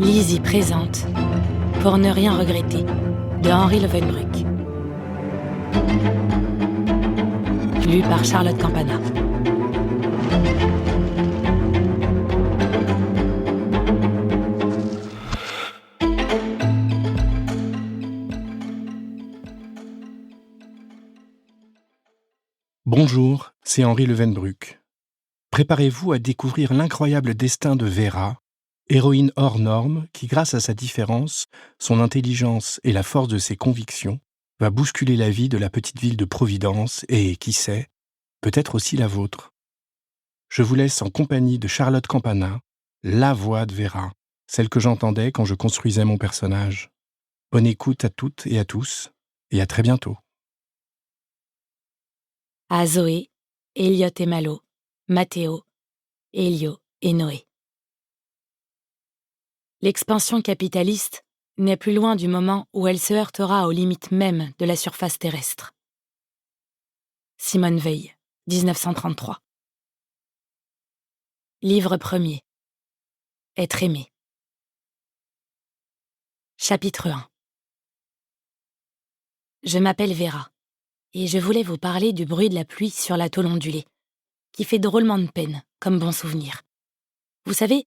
Lizzie présente Pour ne rien regretter de Henri Leeuwenbruck. Lu par Charlotte Campana. Bonjour, c'est Henri Leeuwenbruck. Préparez-vous à découvrir l'incroyable destin de Vera, héroïne hors norme qui, grâce à sa différence, son intelligence et la force de ses convictions, va bousculer la vie de la petite ville de Providence et, qui sait, peut-être aussi la vôtre. Je vous laisse en compagnie de Charlotte Campana, la voix de Vera, celle que j'entendais quand je construisais mon personnage. Bonne écoute à toutes et à tous, et à très bientôt. À Zoé, Elliot et Malo, Matteo, Elio et Noé. L'expansion capitaliste n'est plus loin du moment où elle se heurtera aux limites mêmes de la surface terrestre. Simone Weil, 1933. Livre 1er. Être aimé. Chapitre 1. Je m'appelle Vera, et je voulais vous parler du bruit de la pluie sur la tôle ondulée, qui fait drôlement de peine, comme bon souvenir. Vous savez,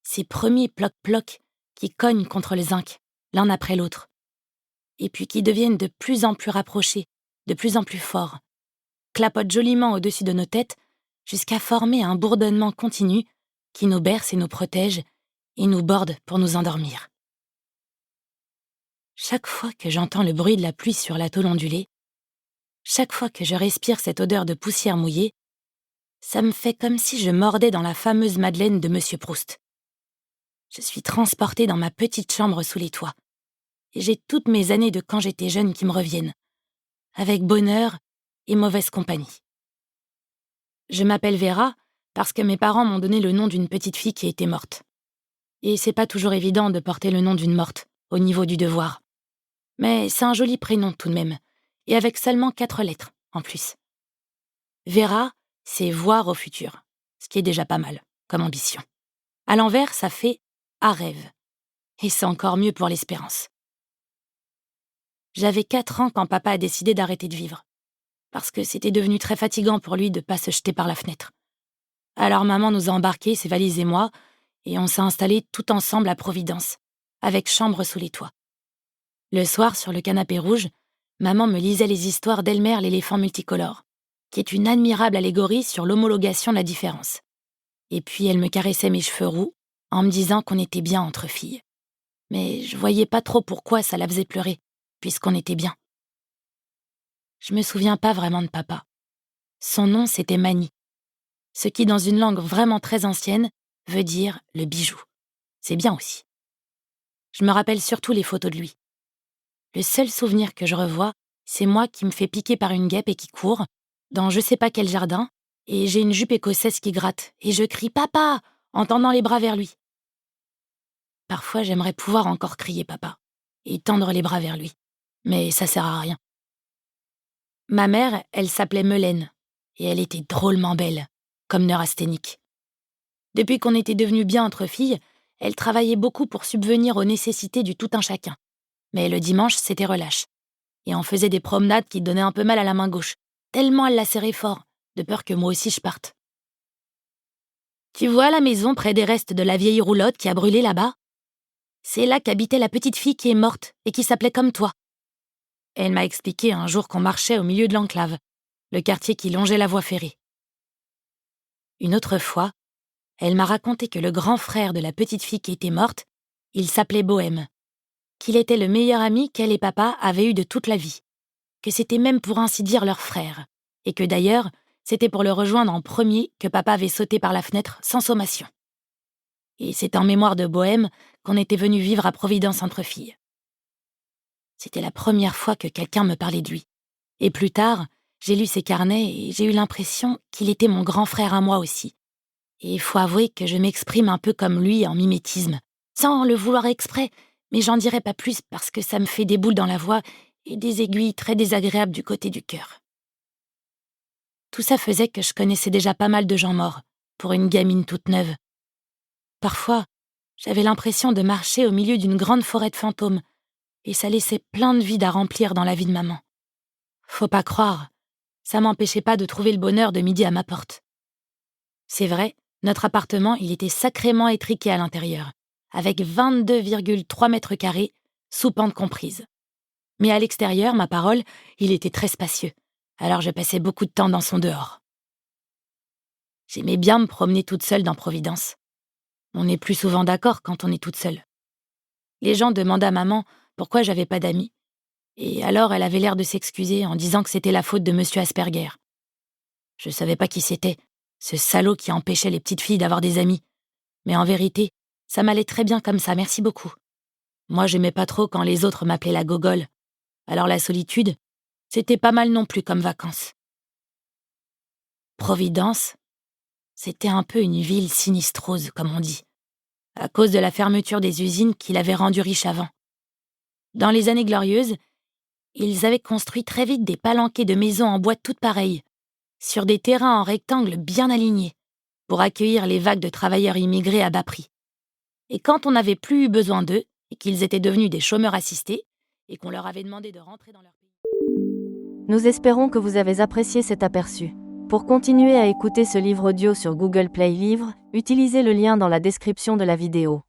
ces premiers ploc-ploc qui cognent contre le zinc, l'un après l'autre, et puis qui deviennent de plus en plus rapprochés, de plus en plus forts, clapotent joliment au-dessus de nos têtes, jusqu'à former un bourdonnement continu qui nous berce et nous protège, et nous borde pour nous endormir. Chaque fois que j'entends le bruit de la pluie sur la tôle ondulée, chaque fois que je respire cette odeur de poussière mouillée, ça me fait comme si je mordais dans la fameuse Madeleine de Monsieur Proust. Je suis transportée dans ma petite chambre sous les toits, et j'ai toutes mes années de quand j'étais jeune qui me reviennent, avec bonheur et mauvaise compagnie. Je m'appelle Vera parce que mes parents m'ont donné le nom d'une petite fille qui était morte. Et c'est pas toujours évident de porter le nom d'une morte, au niveau du devoir. Mais c'est un joli prénom tout de même, et avec seulement 4 lettres, en plus. Vera, c'est voir au futur, ce qui est déjà pas mal, comme ambition. À l'envers, ça fait à rêve. Et c'est encore mieux pour l'espérance. J'avais 4 ans quand papa a décidé d'arrêter de vivre, parce que c'était devenu très fatigant pour lui de pas se jeter par la fenêtre. Alors maman nous a embarqués, ses valises et moi, et on s'est installés tout ensemble à Providence, avec chambre sous les toits. Le soir, sur le canapé rouge, maman me lisait les histoires d'Elmer l'éléphant multicolore, qui est une admirable allégorie sur l'homologation de la différence. Et puis elle me caressait mes cheveux roux, en me disant qu'on était bien entre filles. Mais je voyais pas trop pourquoi ça la faisait pleurer, puisqu'on était bien. Je me souviens pas vraiment de papa. Son nom, c'était Mani, ce qui, dans une langue vraiment très ancienne, veut dire le bijou. C'est bien aussi. Je me rappelle surtout les photos de lui. Le seul souvenir que je revois, c'est moi qui me fais piquer par une guêpe et qui court, dans je sais pas quel jardin, et j'ai une jupe écossaise qui gratte, et je crie « Papa !» en tendant les bras vers lui. Parfois, j'aimerais pouvoir encore crier « Papa !» et tendre les bras vers lui, mais ça sert à rien. Ma mère, elle s'appelait Melaine, et elle était drôlement belle, comme neurasthénique. Depuis qu'on était devenus bien entre filles, elle travaillait beaucoup pour subvenir aux nécessités du tout un chacun. Mais le dimanche, c'était relâche. Et on faisait des promenades qui donnaient un peu mal à la main gauche, tellement elle la serrait fort, de peur que moi aussi je parte. « Tu vois la maison près des restes de la vieille roulotte qui a brûlé là-bas ? C'est là qu'habitait la petite fille qui est morte et qui s'appelait comme toi. » Elle m'a expliqué un jour qu'on marchait au milieu de l'enclave, le quartier qui longeait la voie ferrée. Une autre fois, elle m'a raconté que le grand frère de la petite fille qui était morte, il s'appelait Bohème, qu'il était le meilleur ami qu'elle et papa avaient eu de toute la vie, que c'était même pour ainsi dire leur frère, et que d'ailleurs, c'était pour le rejoindre en premier que papa avait sauté par la fenêtre sans sommation. Et c'est en mémoire de Bohème qu'on était venu vivre à Providence entre filles. C'était la première fois que quelqu'un me parlait de lui. Et plus tard, j'ai lu ses carnets et j'ai eu l'impression qu'il était mon grand frère à moi aussi. Et il faut avouer que je m'exprime un peu comme lui en mimétisme, sans le vouloir exprès, mais j'en dirai pas plus parce que ça me fait des boules dans la voix et des aiguilles très désagréables du côté du cœur. Tout ça faisait que je connaissais déjà pas mal de gens morts, pour une gamine toute neuve. Parfois, J'avais l'impression de marcher au milieu d'une grande forêt de fantômes, et ça laissait plein de vide à remplir dans la vie de maman. Faut pas croire, ça m'empêchait pas de trouver le bonheur de midi à ma porte. C'est vrai, notre appartement, il était sacrément étriqué à l'intérieur, avec 22,3 mètres carrés, sous pente comprise. Mais à l'extérieur, ma parole, il était très spacieux, alors je passais beaucoup de temps dans son dehors. J'aimais bien me promener toute seule dans Providence. On est plus souvent d'accord quand on est toute seule. Les gens demandaient à maman pourquoi j'avais pas d'amis, et alors elle avait l'air de s'excuser en disant que c'était la faute de Monsieur Asperger. Je savais pas qui c'était, ce salaud qui empêchait les petites filles d'avoir des amis. Mais en vérité, ça m'allait très bien comme ça, merci beaucoup. Moi, j'aimais pas trop quand les autres m'appelaient la gogole. Alors la solitude, c'était pas mal non plus comme vacances. Providence, c'était un peu une ville sinistrose, comme on dit, à cause de la fermeture des usines qui l'avaient rendue riche avant. Dans les années glorieuses, ils avaient construit très vite des palanquets de maisons en bois toutes pareilles, sur des terrains en rectangle bien alignés, pour accueillir les vagues de travailleurs immigrés à bas prix. Et quand on n'avait plus eu besoin d'eux, et qu'ils étaient devenus des chômeurs assistés, et qu'on leur avait demandé de rentrer dans leur pays... Nous espérons que vous avez apprécié cet aperçu. Pour continuer à écouter ce livre audio sur Google Play Livres, utilisez le lien dans la description de la vidéo.